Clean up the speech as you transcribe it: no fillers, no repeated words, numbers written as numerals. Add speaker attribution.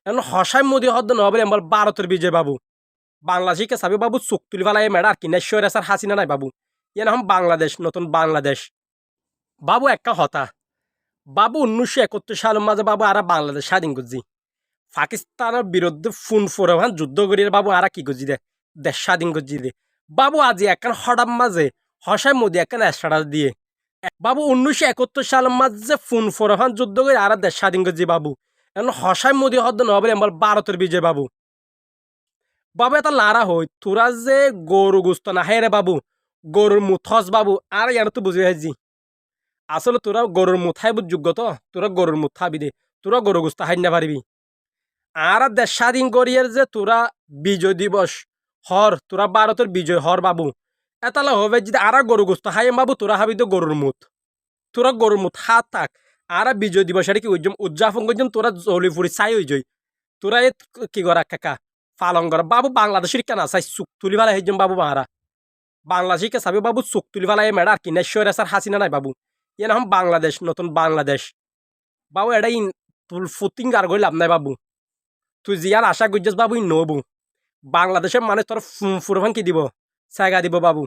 Speaker 1: এখন হসাই মোদি হদ্দ নহবলে এমবল ভারতের বিজয় বাবু বাংলাদেশকে সাবি বাবু চোখ তুলি ফেলাই মেডা আর কি নেশ্বর এসার হাসিনা নাই বাবু ইয়ান এখন বাংলাদেশ নতুন বাংলাদেশ বাবু একটা হতা বাবু 1971 সালের মাঝে বাবু আরা বাংলাদেশ স্বাধীন করছি পাকিস্তানের বিরুদ্ধে ফুন ফোরহান যুদ্ধ করিয়ে বাবু আরা কি করছি দে দেশ স্বাধীন করছি দে বাবু আজি একখান হঠাৎ মাঝে হসাই মোদি একখান স্ট্যাটাস দিয়ে বাবু 1971 সালের মাঝে ফুন ফোরহান যুদ্ধ করে আরা দেশ স্বাধীন করছি বাবু এখন হসাই মোদি হদ্দ নহবলে এমবল ভারতের বিজয় বাবু বাবু এটা লারা হই তোরা যে গরু গুস্ত না হে রে বাবু গরুর মুথস বাবু আর ইয়ার তো বুঝে হাইজি আসলে তোরা গরুর মুথাই যোগ্য তো তোরা গরুর মুথ খাবি দে তোরা গরু গুস্ত হাই না পারবি আর দেশ স্বাধীন করিয়ার যে তোরা বিজয় দিবস হর তোরা ভারতের বিজয় হর বাবু এতালে হবে যদি আর গরু গুস্ত হাই বাবু তোরা হাবি তো গরুর মুথ তোরা গরুর মুথ হাত থাক আর বিজয় দিবস কি উদযাপন করছেন তোরা জলি ফুরি চাই হয়ে যাই তোরা কি করা কাকা পালন করা বাবু বাংলাদেশের কেন চাই চুক তুলি ফেলা হয়েছেন বাবু মারা বাংলাদেশকে চাবি বাবু চোখ তুলি ফেলাই মেডা আর কি নেশ্বর এসার হাসিনা নাই বাবু ইয়ান এখন বাংলাদেশ নতুন বাংলাদেশ বাবু এটা ফুটিং আর গই লাভ নাই বাবু তুই জিয়ার আশা করছিস বাবু নবু বাংলাদেশের মানে তোর ফুরফান কি দিব জায়গা দিব বাবু